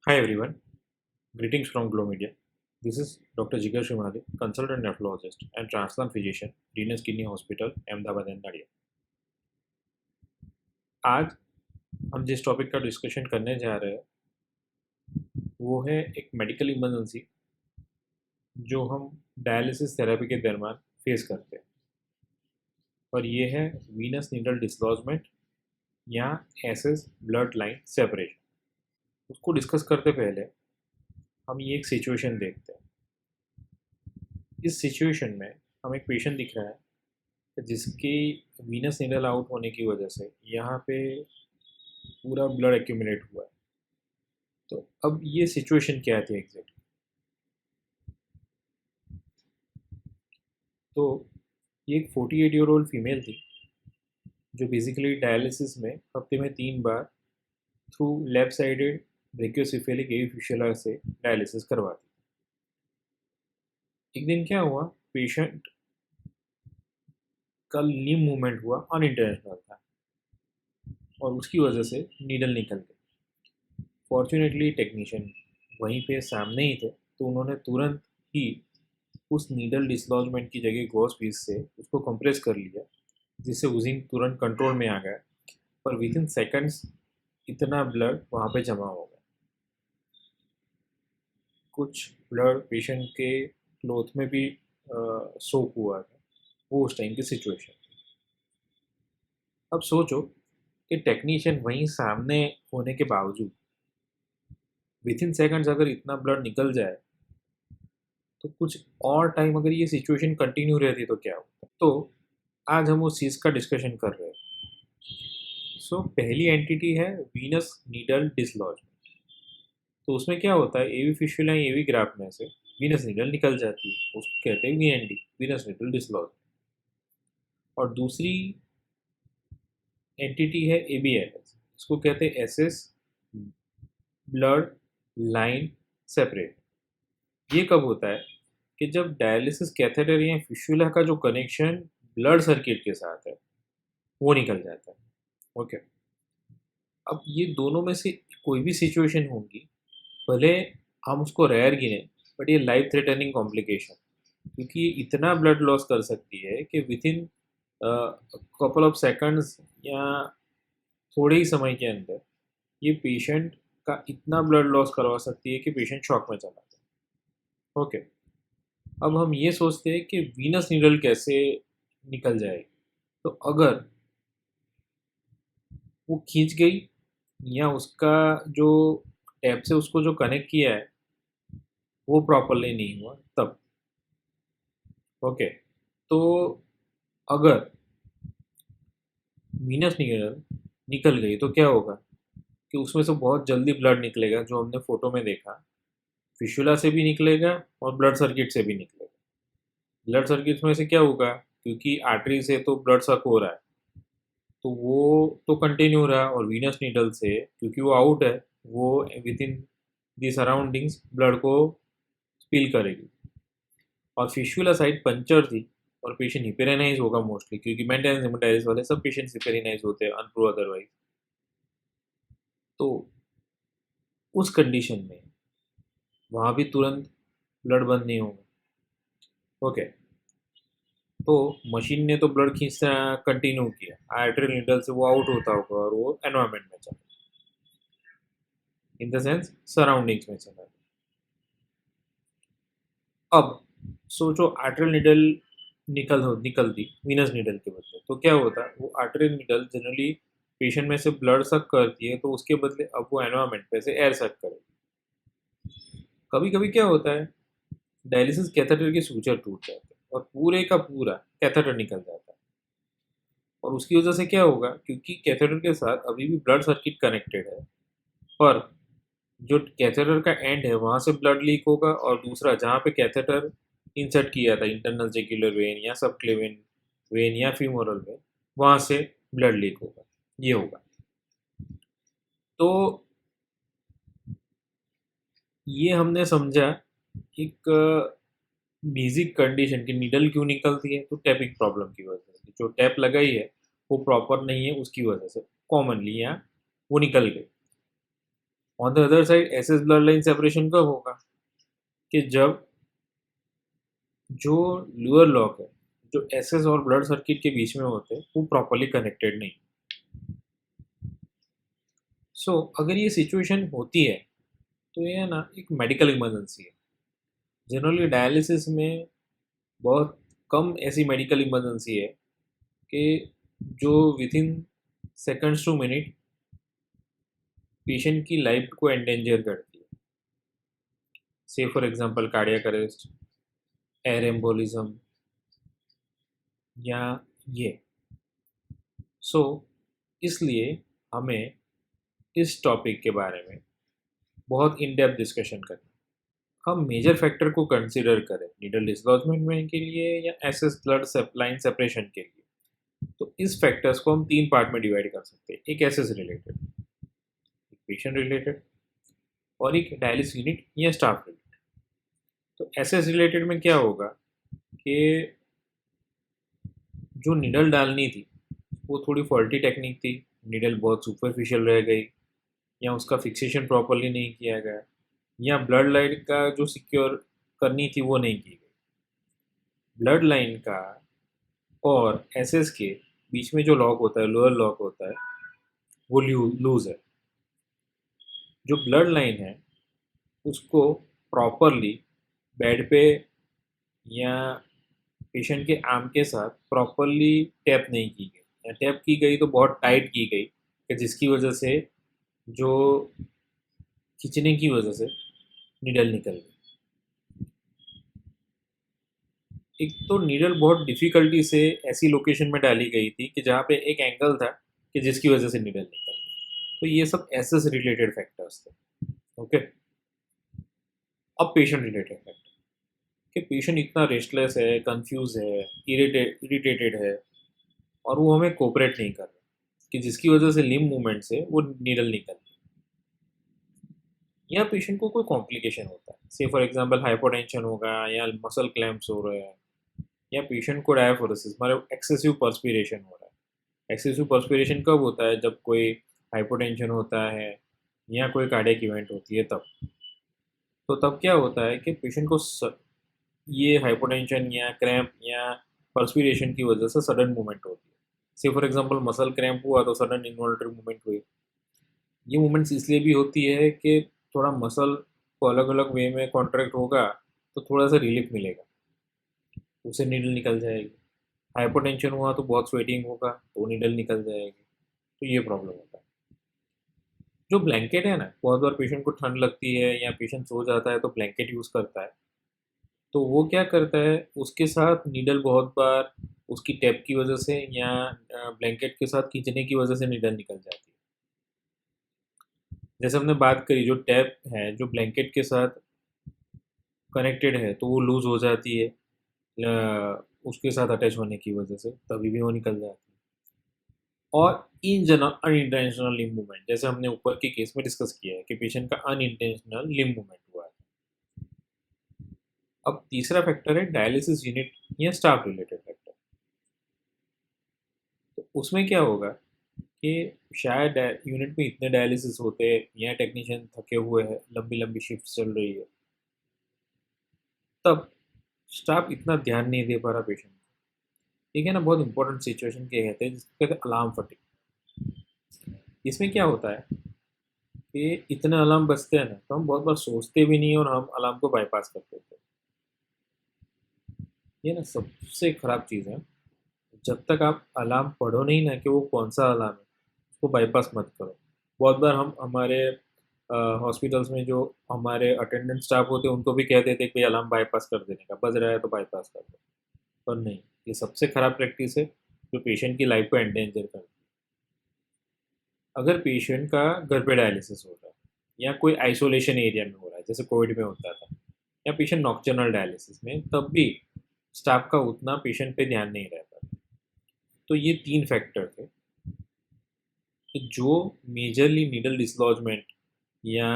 Hi everyone, greetings from Glow Media. This is Dr. Jigar Shumali, consultant nephrologist and transplant physician, Venus Kidney Hospital, Ahmedabad and Nadia. आज हम जिस topic का discussion करने जा रहे हैं वो है एक मेडिकल इमरजेंसी जो हम डायलिसिस थेरेपी के दरमियान फेस करते हैं और ये है वीनस नीडल डिसलॉजमेंट या एसएस ब्लड लाइन सेपरेशन। उसको डिस्कस करते पहले हम ये एक सिचुएशन देखते हैं। इस सिचुएशन में हमें एक पेशेंट दिख रहा है जिसकी वीनस नीडल आउट होने की वजह से यहाँ पे पूरा ब्लड एक्यूमुलेट हुआ है। तो अब ये सिचुएशन क्या थी एग्जैक्ट? तो ये एक 48 ईयर ओल्ड फीमेल थी जो बेसिकली डायलिसिस में हफ्ते में 3 बार थ्रू लेफ्ट साइडेड ब्रेकियोसेफेलिक एवी फिशुला से डायलिसिस करवाती। एक दिन क्या हुआ, पेशेंट का लीम मूवमेंट हुआ अनइंटेंशनल था और उसकी वजह से नीडल निकल गई। फॉर्चुनेटली टेक्नीशियन वहीं पे सामने ही थे तो उन्होंने तुरंत ही उस नीडल डिसलॉजमेंट की जगह गॉस पीस से उसको कंप्रेस कर लिया जिससे उजिंग तुरंत कंट्रोल में आ गया। पर विद इन सेकेंड्स इतना ब्लड वहाँ पे जमा हो गया। कुछ ब्लड पेशेंट के क्लोथ में भी सोक हुआ था। वो उस टाइम की सिचुएशन। अब सोचो कि टेक्नीशियन वहीं सामने होने के बावजूद विद इन सेकेंड्स अगर इतना ब्लड निकल जाए तो कुछ और टाइम अगर ये सिचुएशन कंटिन्यू रहती तो क्या होता। तो आज हम उस चीज़ का डिस्कशन कर रहे हैं। पहली एंटिटी है वीनस नीडल डिसलॉजमेंट। तो उसमें क्या होता है, एवी फिशुला एवी ग्राफ्ट में से वीनस नीडल निकल जाती है, उसको कहते हैं वीएनडी, वीनस नीडल डिसलॉजमेंट। और दूसरी एंटिटी है एबीएलएस, इसको कहते हैं एसएस ब्लड लाइन सेपरेट। ये कब होता है कि जब डायलिसिस कैथेटर या फिशुला का जो कनेक्शन ब्लड सर्किट के साथ है वो निकल जाता है। ओके, अब ये दोनों में से कोई भी सिचुएशन होगी, भले हम उसको रेयर गिने बट ये लाइफ थ्रेटनिंग कॉम्प्लिकेशन, क्योंकि ये इतना ब्लड लॉस कर सकती है कि with in couple of seconds या थोड़े ही समय के अंदर ये पेशेंट का इतना ब्लड लॉस करवा सकती है कि पेशेंट शॉक में चला जाए। ओके, अब हम ये सोचते हैं कि वीनस नीडल कैसे निकल जाएगी। तो अगर वो खींच गई या उसका जो टैप से उसको जो कनेक्ट किया है वो प्रॉपरली नहीं हुआ तब। ओके, तो अगर वीनस नीडल निकल गई तो क्या होगा कि उसमें से बहुत जल्दी ब्लड निकलेगा, जो हमने फोटो में देखा, फिशुला से भी निकलेगा और ब्लड सर्किट से भी निकलेगा। ब्लड सर्किट में से क्या होगा, क्योंकि आर्टरी से तो ब्लड सक हो रहा है तो वो तो कंटिन्यू रहा, और वीनस नीडल से क्योंकि वो आउट है वो with in the surroundings blood को स्पिल करेगी। और फिशुला साइड पंचर थी और पेशेंट हिपेरेनाइज होगा मोस्टली, क्योंकि मेंटेनेंस हेमाटाइटिस वाले सब पेशेंट्स हिपेरेनाइज होते हैं अनप्रूव अदरवाइज। तो उस कंडीशन में वहाँ भी तुरंत ब्लड बंद नहीं होगा। ओके, तो मशीन ने तो ब्लड खींचना कंटिन्यू किया, आर्टरी नीडल से वो आउट होता होगा और वो एनवायरमेंट में चला, इन द सेंस सराउंडिंग्स में चला। अब सोचो आर्टरी नीडल निकलती वीनस नीडल के बदले तो क्या होता। वो आर्टरी नीडल जनरली पेशेंट में से ब्लड सक करती है, तो उसके बदले अब वो एनवायरमेंट में से एयर सक करेगी। कभी कभी क्या होता है, डायलिसिस कैथेटर के सूचर टूट जाते हैं और पूरे का पूरा कैथेटर निकल जाता है। और उसकी वजह से क्या होगा, क्योंकि कैथेटर के साथ अभी भी ब्लड सर्किट कनेक्टेड है, पर जो कैथेटर का एंड है वहाँ से ब्लड लीक होगा, और दूसरा जहाँ पे कैथेटर इंसर्ट किया था, इंटरनल जेक्युलर वेन या सब क्लेवेन वेन या फीमोरल वेन, वहाँ से ब्लड लीक होगा। ये होगा। तो ये हमने समझा एक बेसिक कंडीशन की नीडल क्यों निकलती है, तो टैपिंग प्रॉब्लम की वजह से। जो टैप लगाई है वो प्रॉपर नहीं है, उसकी वजह से कॉमनली यहाँ वो निकल गई। On the other side SS blood line separation कब होगा? कि जब जो लोअर लॉक है, जो एसएस और ब्लड सर्किट के बीच में होते हैं, वो प्रॉपरली कनेक्टेड नहीं। अगर ये सिचुएशन होती है तो ये है ना एक मेडिकल इमरजेंसी है। जनरली डायलिसिस में बहुत कम ऐसी मेडिकल इमरजेंसी है कि जो with in seconds to minute patient की लाइफ को एंडेंजर करती है। से for example cardiac arrest, air embolism या ये। सो इसलिए हमें इस टॉपिक के बारे में बहुत इन डेप्थ डिस्कशन करना। हम मेजर फैक्टर को कंसिडर करें नीडल डिसलॉजमेंट में के लिए या एसएस ब्लड लाइन सेपरेशन के लिए, तो इस फैक्टर्स को हम 3 पार्ट में डिवाइड कर सकते हैं। एक एसएस रिलेटेड, एक पेशेंट रिलेटेड और एक डायलिसिस यूनिट या स्टाफ रिलेटेड। तो एसएस रिलेटेड में क्या होगा कि जो निडल डालनी थी वो थोड़ी फॉल्टी टेक्निक थी, निडल बहुत सुपरफिशियल रह गई या उसका फिक्सेशन प्रॉपरली नहीं किया गया या ब्लड लाइन का जो सिक्योर करनी थी वो नहीं की गई। ब्लड लाइन का और एसएस के बीच में जो लॉक होता है, लोअर लॉक होता है, वो लूज है। जो ब्लड लाइन है उसको प्रॉपरली बेड पे या पेशेंट के आर्म के साथ प्रॉपरली टैप नहीं की गई, या टैप की गई तो बहुत टाइट की गई कि जिसकी वजह से जो खींचने की वजह से नीडल निकल गई। एक तो नीडल बहुत डिफिकल्टी से ऐसी लोकेशन में डाली गई थी कि जहाँ पे एक एंगल था कि जिसकी वजह से नीडल निकल गई। तो ये सब एसएस रिलेटेड फैक्टर्स थे। ओके, अब पेशेंट रिलेटेड फैक्टर कि पेशेंट इतना रेस्टलेस है, कंफ्यूज है, इरिटेटेड है और वो हमें कोऑपरेट नहीं कर रहा कि जिसकी वजह से लिम्ब मूवमेंट से वो नीडल निकल गई। या पेशेंट को कोई कॉम्प्लिकेशन होता है, से फॉर एग्जांपल हाइपोटेंशन होगा या मसल क्लैम्प्स हो रहे हैं या पेशेंट को डायफोरेसिस मतलब एक्सेसिव पर्सपिरेशन हो रहा है। एक्सेसिव पर्सपिरेशन कब होता है? जब कोई हाइपोटेंशन होता है या कोई कार्डियक इवेंट होती है तब। तो तब क्या होता है कि पेशेंट को ये हाइपोटेंशन या क्रैम्प या पर्सपिरेशन की वजह से सडन मूवमेंट होती है। से फॉर एग्जांपल मसल क्रैम्प हुआ तो सडन इनवॉल्टरी मूवमेंट हुई। ये मूवमेंट्स इसलिए भी होती है कि थोड़ा मसल को अलग अलग वे में कॉन्ट्रैक्ट होगा तो थोड़ा सा रिलीफ मिलेगा, उससे नीडल निकल जाएगी। हाइपोटेंशन हुआ तो बहुत स्वेटिंग होगा तो नीडल निकल जाएगी। तो ये प्रॉब्लम होता है। जो ब्लैंकेट है ना, बहुत बार पेशेंट को ठंड लगती है या पेशेंट सो जाता है तो ब्लैंकेट यूज़ करता है। तो वो क्या करता है, उसके साथ नीडल बहुत बार उसकी टैप की वजह से या ब्लैंकेट के साथ खींचने की वजह से नीडल निकल जाती है। जैसे हमने बात करी, जो टैप है जो ब्लैंकेट के साथ कनेक्टेड है तो वो लूज़ हो जाती है उसके साथ अटैच होने की वजह से, तभी भी वो निकल जाती है। और in general unintentional limb movement, जैसे हमने ऊपर के केस में डिस्कस किया है कि पेशेंट का अनइंटेंशनल लिम्ब मूवमेंट हुआ है। अब तीसरा फैक्टर है डायलिसिस यूनिट या स्टाफ रिलेटेड फैक्टर। तो उसमें क्या होगा कि शायद यूनिट में इतने डायलिसिस होते हैं या टेक्नीशियन थके हुए हैं, लंबी लंबी शिफ्ट चल रही है, तब स्टाफ इतना ध्यान नहीं दे पा रहा पेशेंट को। ठीक है ना, बहुत इंपॉर्टेंट सिचुएशन के कहते हैं जिसको कहते हैं अलार्म फटिंग। इसमें क्या होता है कि इतने अलार्म बजते हैं ना तो हम बहुत बार सोचते भी नहीं और हम अलार्म को बाईपास कर देते हैं। ये ना सबसे खराब चीज़ है। जब तक आप अलार्म पढ़ो नहीं ना कि वो कौन सा अलार्म है, उसको बाईपास मत करो। बहुत बार हम हमारे हॉस्पिटल्स में जो हमारे अटेंडेंट स्टाफ होते हैं उनको भी कह देते हैं कि अलार्म बाईपास कर देने का, बज रहा है तो बाईपास कर दो। पर नहीं, ये सबसे खराब प्रैक्टिस है जो पेशेंट की लाइफ को एंडेंजर करती है। अगर पेशेंट का घर पे डायलिसिस हो रहा है या कोई आइसोलेशन एरिया में हो रहा है जैसे कोविड में होता था, या पेशेंट नॉक्टर्नल डायलिसिस में, तब भी स्टाफ का उतना पेशेंट पे ध्यान नहीं रहता। तो ये 3 फैक्टर थे जो मेजरली नीडल डिसलॉजमेंट या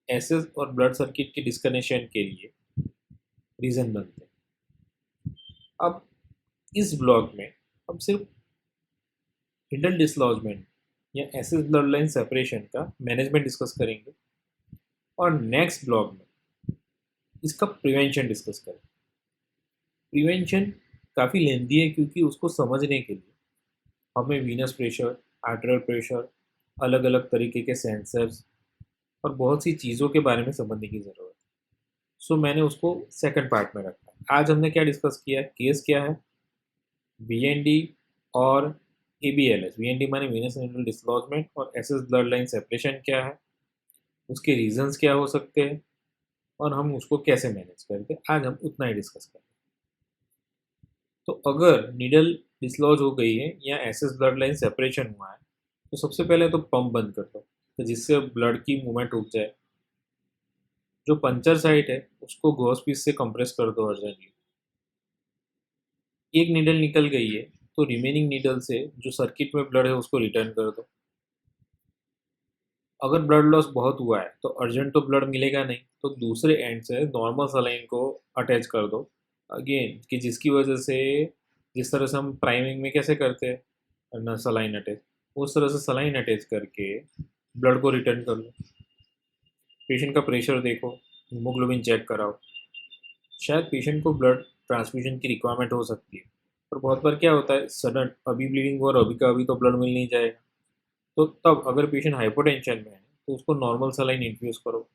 एसएस और ब्लड सर्किट के डिस्कनेक्शन के लिए रीज़न बनते हैं। अब इस ब्लॉग में हम सिर्फ नीडल डिसलॉजमेंट या एसिड ब्लड लाइन सेपरेशन का मैनेजमेंट डिस्कस करेंगे, और नेक्स्ट ब्लॉग में इसका प्रिवेंशन डिस्कस करेंगे। प्रिवेंशन काफ़ी लेंदी है क्योंकि उसको समझने के लिए हमें वीनस प्रेशर, आर्टरियल प्रेशर, अलग अलग तरीके के सेंसर्स और बहुत सी चीज़ों के बारे में समझने की ज़रूरत है। सो मैंने उसको सेकंड पार्ट में रखा है। आज हमने क्या डिस्कस किया है, केस क्या है, वीएनडी और एबीएलएस। वीएनडी माने वीनस नीडल डिसलॉजमेंट, और एसएस ब्लड लाइन सेपरेशन क्या है, उसके रीजंस क्या हो सकते हैं, और हम उसको कैसे मैनेज करते हैं, आज हम उतना ही डिस्कस करेंगे। तो अगर नीडल डिसलॉज हो गई है या एसएस ब्लड लाइन सेपरेशन हुआ है, तो सबसे पहले तो पंप बंद कर दो, तो जिससे ब्लड की मूवमेंट रुक जाए। जो पंचर साइट है उसको गॉस पीस से कंप्रेस कर दो अर्जेंटली। एक नीडल निकल गई है तो रिमेनिंग नीडल से जो सर्किट में ब्लड है उसको रिटर्न कर दो। अगर ब्लड लॉस बहुत हुआ है तो अर्जेंट तो ब्लड मिलेगा नहीं, तो दूसरे एंड से नॉर्मल सलाइन को अटैच कर दो अगेन, कि जिसकी वजह से जिस तरह से हम प्राइमिंग में कैसे करते हैं ना सलाइन अटैच, उस तरह से सलाइन अटैच करके ब्लड को रिटर्न कर लो। पेशेंट का प्रेशर देखो, हीमोग्लोबिन चेक कराओ। शायद पेशेंट को ब्लड ट्रांसफ्यूजन की रिक्वायरमेंट हो सकती है, पर बहुत बार क्या होता है, सडन अभी ब्लीडिंग हो और अभी का अभी तो ब्लड मिल नहीं जाएगा। तो तब अगर पेशेंट हाइपोटेंशन में है तो उसको नॉर्मल सलाइन इन्फ्यूज़ करो।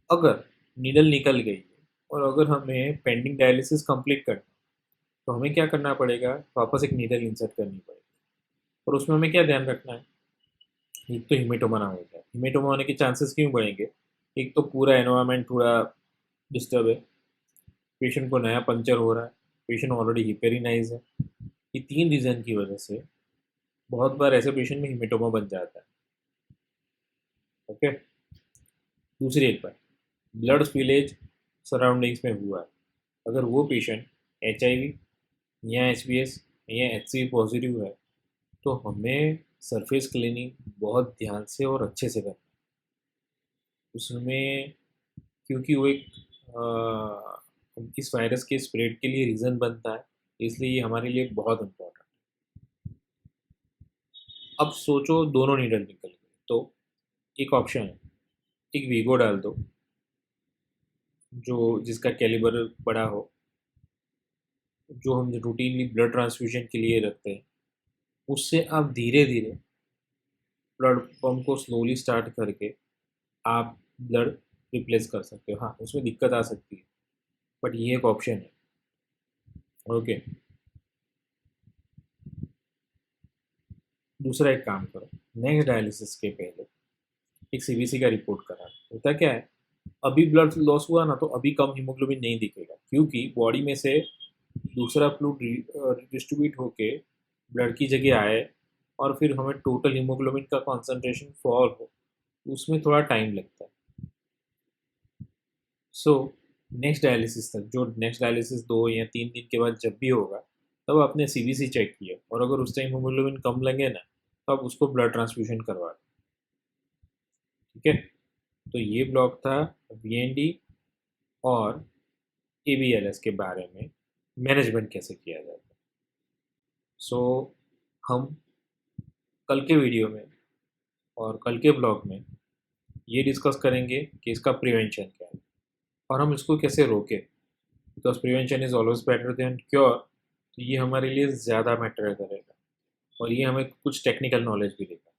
अगर नीडल निकल गई है और अगर हमें पेंडिंग डायलिसिस कंप्लीट करना है, तो हमें क्या करना पड़ेगा, वापस एक नीडल इंसर्ट करनी पड़ेगी। और उसमें हमें क्या ध्यान रखना है, एक तो हीमेटोमा ना हो जाए। हीमेटोमा होने के चांसेस क्यों बढ़ेंगे, एक तो पूरा एनवायरनमेंट थोड़ा डिस्टर्ब है, पेशेंट को नया पंचर हो रहा है, पेशेंट ऑलरेडी हिपेरिनाइज है। ये तीन रीज़न की वजह से बहुत बार ऐसे पेशेंट में हीमेटोमा बन जाता है। ओके, दूसरी एक बात, ब्लड स्पिलेज सराउंडिंग्स में हुआ है, अगर वो पेशेंट HIV या SBS या HCV पॉजिटिव है, तो हमें सरफेस क्लीनिंग बहुत ध्यान से और अच्छे से करना है उसमें, क्योंकि वो एक इस वायरस के स्प्रेड के लिए रीज़न बनता है, इसलिए ये हमारे लिए बहुत इम्पोर्टेंट। अब सोचो दोनों नीडल निकल गए, तो एक ऑप्शन है, एक वीगो डाल दो जो जिसका कैलिबर बड़ा हो, जो हम रूटीनली ब्लड ट्रांसफ्यूजन के लिए रखते हैं। उससे आप धीरे धीरे ब्लड पंप को स्लोली स्टार्ट करके आप ब्लड रिप्लेस कर सकते हो। हाँ, उसमें दिक्कत आ सकती है, बट ये एक ऑप्शन है। ओके, दूसरा एक काम करो, नेक्स्ट डायलिसिस के पहले एक CBC का रिपोर्ट करा। होता क्या है, अभी ब्लड लॉस हुआ ना तो अभी कम हीमोग्लोबिन नहीं दिखेगा, क्योंकि बॉडी में से दूसरा फ्लूइड डिस्ट्रीब्यूट होके ब्लड की जगह आए और फिर हमें टोटल हीमोग्लोबिन का कॉन्सेंट्रेशन फॉल हो, उसमें थोड़ा टाइम लगता है। सो नेक्स्ट डायलिसिस तक, जो नेक्स्ट डायलिसिस 2 या 3 दिन के बाद जब भी होगा, तब आपने CBC चेक किया और अगर उस टाइम हीमोग्लोबिन कम लगे ना, तो आप उसको ब्लड ट्रांसफ्यूजन करवा दो। ठीक है, तो ये ब्लॉग था VND और ABLS के बारे में, मैनेजमेंट कैसे किया जाता है। सो हम कल के वीडियो में और कल के ब्लॉग में ये डिस्कस करेंगे कि इसका प्रिवेंशन क्या है और हम इसको कैसे रोकें, because prevention is always better than cure. तो ये हमारे लिए ज़्यादा मैटर करेगा और ये हमें कुछ टेक्निकल नॉलेज भी देगा।